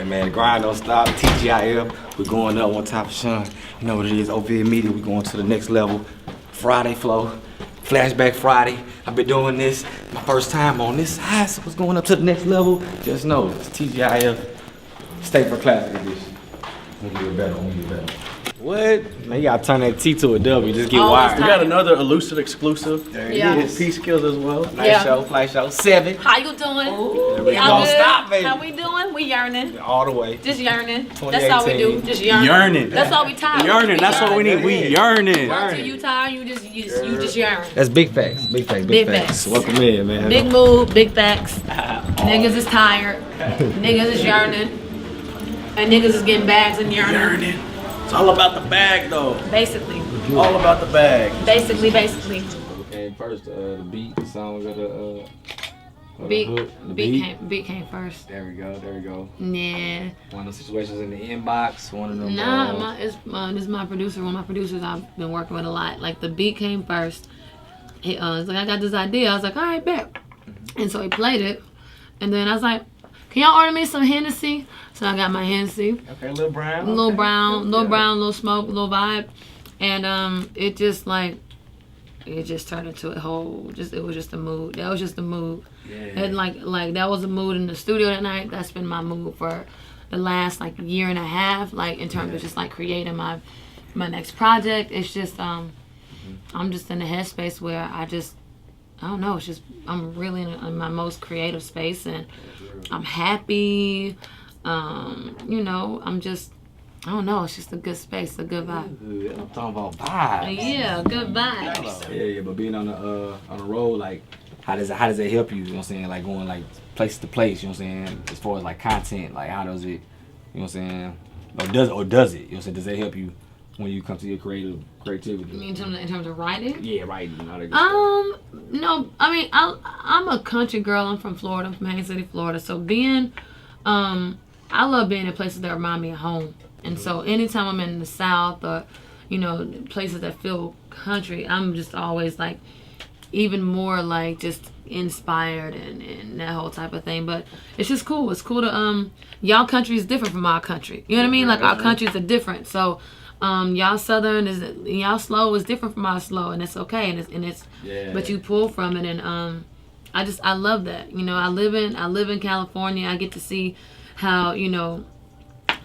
man, grind don't stop. TGIF, we're going up one top of Sean. You know what it is, OVA Media, we're going to the next level. Friday flow, Flashback Friday. I've been doing this, my first time on this side, so it's going up to the next level. Just know, it's TGIF, Stay for Classic Edition. We'll get better, we'll get better. What? Man, you gotta turn that T to a W, just get wired. We got another elusive exclusive. There it is. Peace skills as well. Nice show, flight show. Sevyn. How you doing? Ooh, we Y'all don't good? stop, baby. How we doing? We yearning. All the way. Just yearning. That's all we do. Just yearning. Yearning. That's all we tired. Yearning. That's what we need. We yearning. Until you tired, you just yearn. That's big facts. Big facts. Big facts. Welcome in, man. Big move, big facts. Niggas is tired. Niggas is yearning. And niggas is getting bags and yearning. Yearning. It's all about the bag, though. Basically. All about the bag. Basically. And first, the beat, the songs of the Beat came first. There we go. Yeah. One of those situations in the inbox, one of them. Nah, this is my producer. One of my producers I've been working with a lot. Like the beat came first. He was like, I got this idea. I was like, all right, bet. And so he played it, and then I was like, can y'all order me some Hennessy? So I got my Hennessy. Okay, little brown, little smoke, little vibe, and it just turned into a whole. It was just a mood. That was just the mood. Yeah. And like that was a mood in the studio that night. That's been my mood for the last year and a half. Like in terms of just creating my next project. It's just I'm just in a headspace where I don't know. It's just I'm really in my most creative space, and I'm happy. I'm just I don't know. It's just a good space, a good vibe. I'm talking about vibes. Yeah, good vibes. Yeah. But being on the road, how does it help you? You know what I'm saying? Like going place to place. You know what I'm saying? As far as content, how does it? You know what I'm saying? Or does it? You know what I'm saying? Does that help you when you come to your creativity? You mean in terms of writing? Yeah, writing. No. I mean, I'm a country girl. I'm from Florida. I'm from Haines City, Florida. So I love being in places that remind me of home. And so anytime I'm in the South or, places that feel country, I'm just always even more just inspired and that whole type of thing. But it's just cool. It's cool to, y'all country is different from our country. You know what I mean? Our countries are different. So y'all Southern y'all slow is different from our slow, and it's okay. And it's but you pull from it, and I love that. I live in California. I get to see how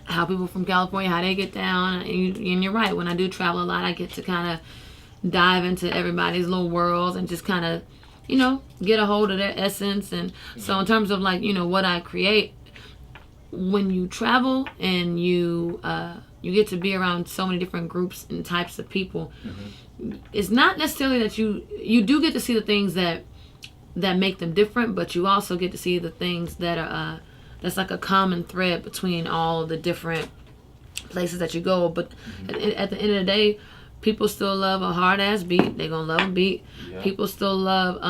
how people from California, how they get down, and you're right. When I do travel a lot, I get to kind of dive into everybody's little worlds and just kind of get a hold of their essence. And so in terms of what I create, when you travel and you get to be around so many different groups and types of people, it's not necessarily that you do get to see the things that make them different, but you also get to see the things that are that's a common thread between all the different places that you go. But at the end of the day, people still love a hard ass beat. They gonna love a beat. Yeah. People still love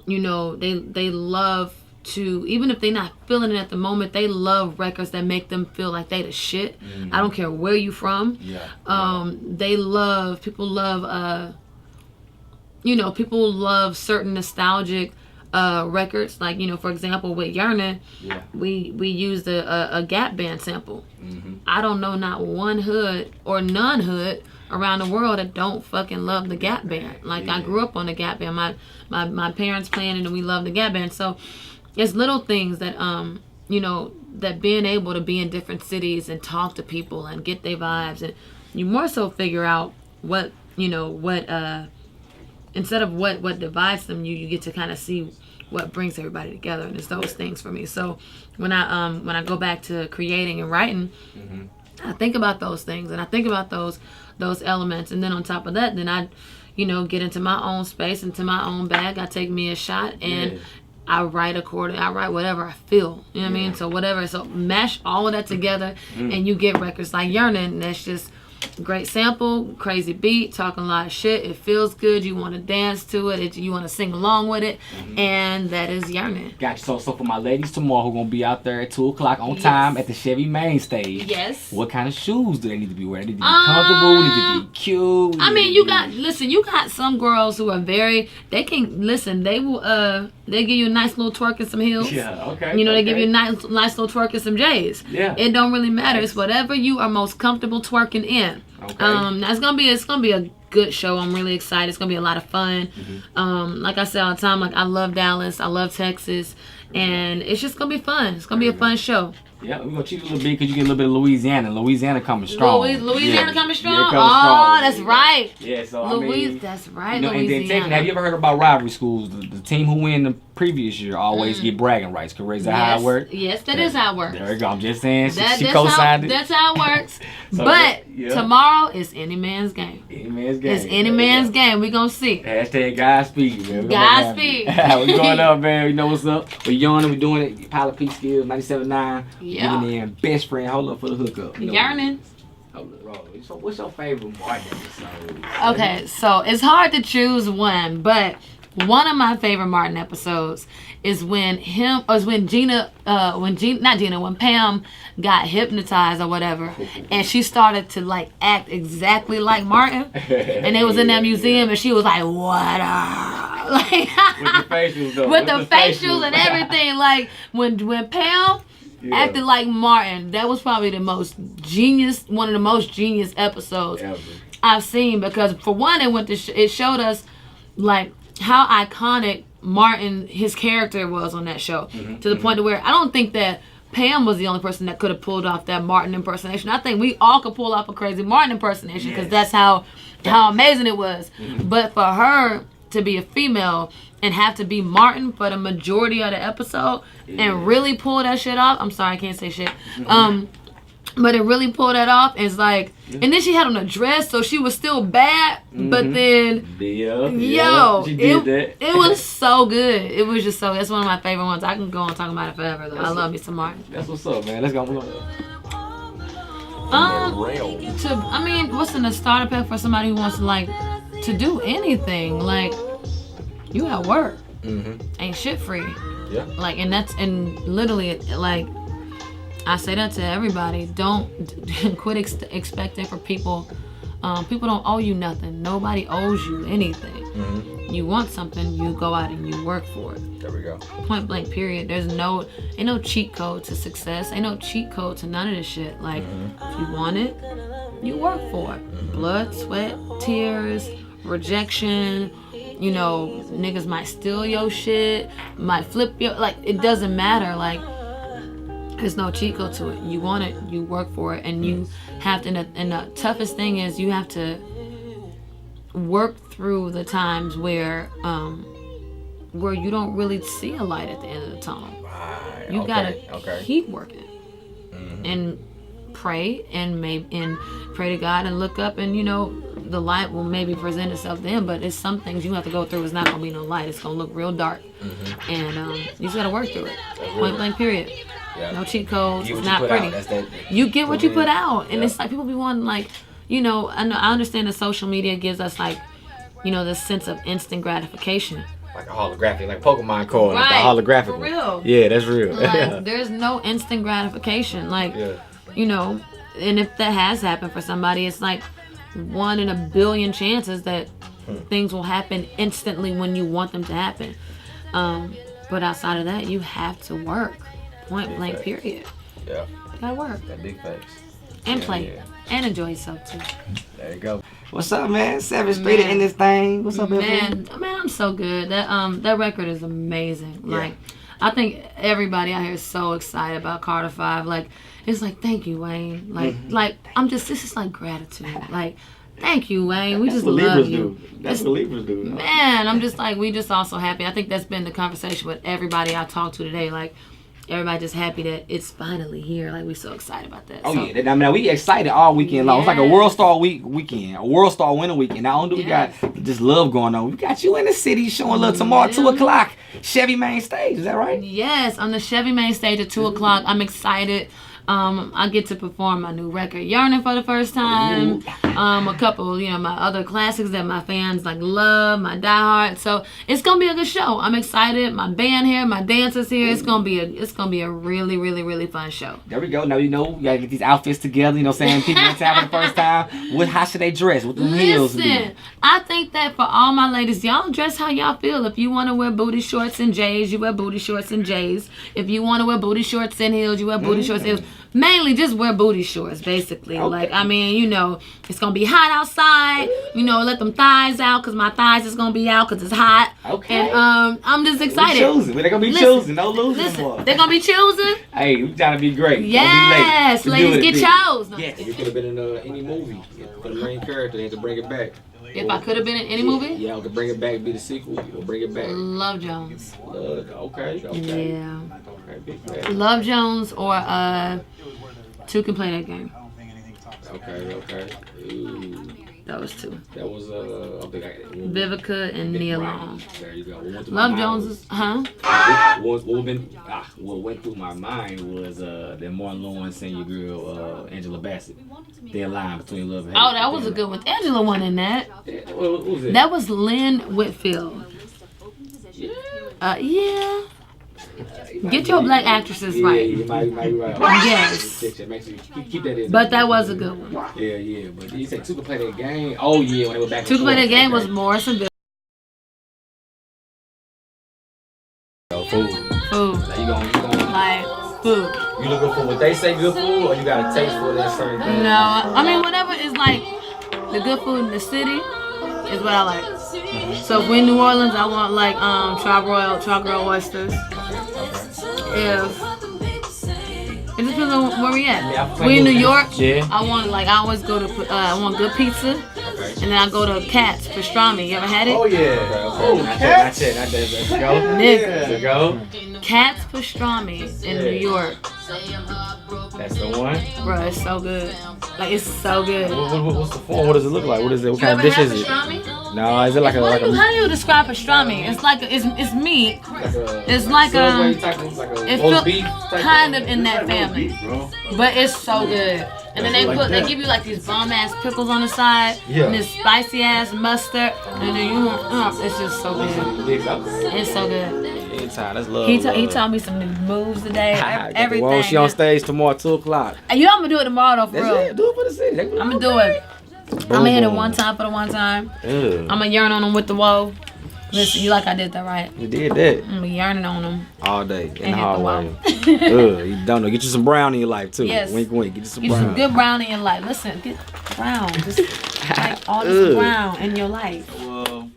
they love to, even if they're not feeling it at the moment, they love records that make them feel like they the shit. I don't care where you from. People love certain nostalgic records. For example, with Yernin, we used a Gap Band sample. I don't know not one hood or non-hood around the world that don't fucking love the Gap Band. I grew up on the Gap Band. My parents playing it, and we love the Gap Band. So it's little things that that being able to be in different cities and talk to people and get their vibes, and you more so figure out what instead of what divides them, you get to kind of see what brings everybody together, and it's those things for me. So when I go back to creating and writing, I think about those things, and I think about those elements, and then on top of that, then I get into my own space, into my own bag. I take me a shot, and I write according. I write whatever I feel. You know what I mean? So whatever. So mash all of that together, and you get records like Yernin. That's just Great sample, crazy beat, talking a lot of shit. It feels good. You want to dance to it. You want to sing along with it. And that is Yernin. Got you. So for my ladies tomorrow who gonna be out there at 2 o'clock on time at the Chevy main stage. Yes. What kind of shoes do they need to be wearing? They need to be comfortable. Need to be cute. I mean, you got some girls who are they will they give you a nice little twerk and some heels. Yeah, okay. You know, they give you a nice little twerk and some J's. Yeah. It don't really matter. It's whatever you are most comfortable twerking in. Okay. It's gonna be a good show. I'm really excited. It's gonna be a lot of fun. Like I said all the time, like I love Dallas, I love Texas, and it's just gonna be fun. It's gonna be a fun show. Yeah, we're gonna cheat a little bit because you get a little bit of Louisiana. Louisiana coming strong. Louisiana coming strong? Yeah, oh, that's right. Yeah, so that's right, you know, Louisiana. and then technically, have you ever heard about rivalry schools? The team who win the previous year always get bragging rights. Correct? Is that how it works? Yes, that is how it works. There we go. I'm just saying. She That's co-signed it. That's how it works. So, but yeah. tomorrow is any man's game. Any man's game. It's any man's game. We gonna see. Hashtag Godspeed, man. Godspeed. We going up, man. You know what's up? We Yernin. We doing it. Pilot P Skills 97.9. Yeah. Giving in best friend. Hold up for the hookup. You know Yernin. Hold up, roll. So what's your favorite Martin episode? Okay, so it's hard to choose one, but one of my favorite Martin episodes is when when Pam got hypnotized or whatever, and she started to like act exactly like Martin, and they was in that museum, and she was like, "What up?" Like With the facials, though. with the facials and everything. Like when Pam acted like Martin, that was probably one of the most genius episodes Ever. I've seen, because for one, it showed us like how iconic Martin, his character, was on that show, to the point to where I don't think that Pam was the only person that could have pulled off that Martin impersonation. I think we all could pull off a crazy Martin impersonation, because that's how amazing it was. But for her to be a female and have to be Martin for the majority of the episode and really pull that shit off, I'm sorry, I can't say shit. But it really pulled that off. And it's like, and then she had on a dress, so she was still bad. But then, she did that. It was so good. It was just that's one of my favorite ones. I can go on talking about it forever, though. I love me some Martin. That's what's up, man. Let's go. What's in the starter pack for somebody who wants to do anything? Like, you at work, ain't shit free. Yeah. Like, and literally, like, I say that to everybody. Don't quit expecting for people. People don't owe you nothing. Nobody owes you anything. You want something, you go out and you work for it. There we go. Point blank, period. Ain't no cheat code to success. Ain't no cheat code to none of this shit. Like, if you want it, you work for it. Blood, sweat, tears, rejection. You know, niggas might steal your shit, might flip your, like, it doesn't matter. Like, there's no cheat code to it. You want it, you work for it, and you have to. And the toughest thing is you have to work through the times where you don't really see a light at the end of the tunnel. Right. You gotta keep working and pray and pray to God and look up, and the light will maybe present itself then. But it's some things you have to go through. It's not gonna be no light. It's gonna look real dark, and you just gotta work through it. Point blank, period. Yeah. No cheat codes. It's not pretty. You get what you put out. And it's like people be wanting, like, I understand that social media gives us, like, this sense of instant gratification. Like a holographic, like Pokemon card, right. Like the holographic. For real. Yeah, that's real. Like, there's no instant gratification. Like, and if that has happened for somebody, it's like 1 in a billion chances that things will happen instantly when you want them to happen. But outside of that, you have to work. Point blank, period. Yeah. Gotta work. That big face. And play. And enjoy yourself too. There you go. What's up, man? Sevyn straight in this thing. What's up, man? Man, I'm so good. That record is amazing. Yeah. Like, I think everybody out here is so excited about Carter 5. Like, it's like, thank you, Wayne. Like, this is like gratitude. Like, thank you, Wayne. We just love you. That's what Libras do. Man, I'm just like, we just all so happy. I think that's been the conversation with everybody I talked to today. Like, everybody just happy that it's finally here. Like, we're so excited about that. Yeah. I mean, we excited all weekend long. It's like a World Star weekend, a World Star winter weekend. Not only do we got this love going on, we got you in the city showing love tomorrow, 2 o'clock, Chevy main stage. Is that right? Yes, on the Chevy main stage at 2 o'clock. I'm excited. I get to perform my new record, Yernin, for the first time. A couple, my other classics that my fans like love, my diehard. So it's gonna be a good show. I'm excited. My band here, my dancers here. It's gonna be a really, really, really fun show. There we go. Now you gotta get these outfits together. You know what I'm saying? People in town for the first time. How should they dress? With the heels? Listen, I think that for all my ladies, y'all dress how y'all feel. If you want to wear booty shorts and J's, you wear booty shorts and J's. If you want to wear booty shorts and heels, you wear booty shorts and heels. Mainly just wear booty shorts, basically. Okay. It's going to be hot outside. Let them thighs out because my thighs is going to be out because it's hot. Okay. And I'm just excited. They're going to be choosing. No losing. Listen, they're going to be choosing? Hey, we trying to be great. Yes, don't be late. ladies, get chose. No, yes. You could have been in any movie. For the main character, they had to bring it back. If I could have been in any movie? Yeah, I could bring it back, be the sequel. We'll bring it back. Love Jones. Okay. Yeah. Okay, big fan. Love Jones or Two Can Play That Game. Okay. Ooh. Those two. That was Vivica and Nia Long. There you go. Love Jones is, What went through my mind was that Martin Lawrence and your girl Angela Bassett. Their line between love and hate. Oh, that was a good one. Angela won in that. Yeah, what was it? That was Lynn Whitfield. Yeah. Yeah. Get your black actresses right. Yeah, you might be right. Yes. Make sure you keep that in. But that was a good one. Yeah. But you said Two Can Play That Game. Oh yeah, when they were back. Two Can Play That Game was Morrison. Food. Food. You gonna Like food. You looking for what they say good food, or you got a taste for that certain thing? No, I mean whatever is like the good food in the city is what I like. So if we're in New Orleans, I want like char grilled oysters. It depends on where we at. We in New York. Yeah. I always go to I want good pizza, and then I go to Katz pastrami. You ever had it? Oh yeah. Not yet. Let's go. Nigga. Let's go. Katz pastrami in New York. That's the one. Bro, it's so good. Like it's so good. What's the form? What does it look like? What is it? What kind of dish is it? Pastrami? No, is it like How do you describe pastrami? It's like it's meat. It's like it feels kind of in that family, but it's so good. And then they give you like these bomb ass pickles on the side, and this spicy ass mustard, and then it's just so good. It's so good. That's love. He taught me some new moves today. Everything. Well, she on stage tomorrow at 2:00. I'm gonna do it tomorrow though, for real. Do it for the city. I'm gonna do it. I'm gonna hit it one time for the one time. I'm gonna yearn on them with the woe. Listen, you like I did that, right? You did that. I'm gonna yearning on them all day in the and hallway. hit the wall. You don't know. Get you some brown in your life too. Yes. Wink, wink. Get you some Get brown. some good brown in your life. Listen, get brown. Just like all this brown in your life. Well,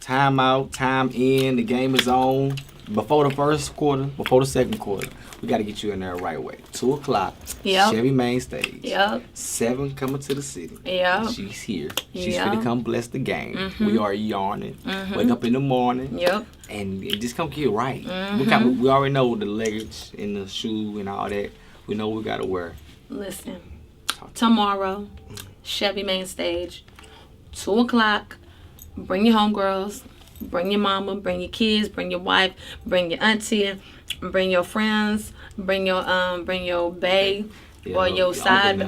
time out, time in. The game is on. Before the first quarter, before the second quarter, we got to get you in there the right way. 2:00. Yep. Chevy main stage. Yep. Sevyn coming to the city. Yep. She's here. She's Yep. finna come bless the game. We are yarning. Wake up in the morning. Yep. And just come get right. We already know the luggage and the shoe and all that. We know we gotta wear. Listen, tomorrow, Chevy main stage, 2:00. Bring your homegirls. Bring your mama, bring your kids, bring your wife, bring your auntie, bring your friends, bring your bae, or your side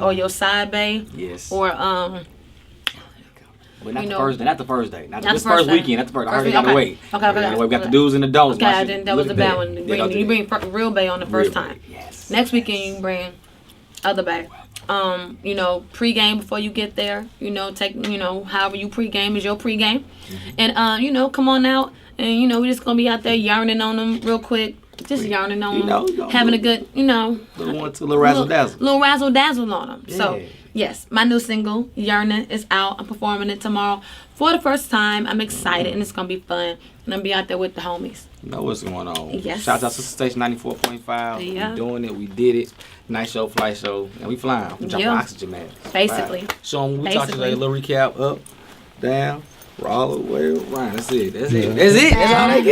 bae. Yes. Or But not the first day. Not the this first first day. weekend. Not the first. I heard you gotta wait. Okay. We got the do's and the don'ts. Okay, then that was a bad one. You bring real bae on the first Real time. bae, yes. Next weekend you can bring other bae. Pre-game before you get there. Take however you pre-game is your pre-game, and come on out, and we're just gonna be out there yarning on them real quick, just yarning on them, having a good, little razzle dazzle, little razzle dazzle on them. Yeah. So yes, my new single Yernin is out. I'm performing it tomorrow for the first time. I'm excited, and it's gonna be fun, and I'm be out there with the homies. You know what's going on. Yes. Shout out to Station 94.5. Yeah. We doing it. We did it. Night show, flight show, and we flying. We dropping oxygen mask. Basically. Right. Show them. We talked today. A little recap. Up, down, all the way around. That's it. That's all they get.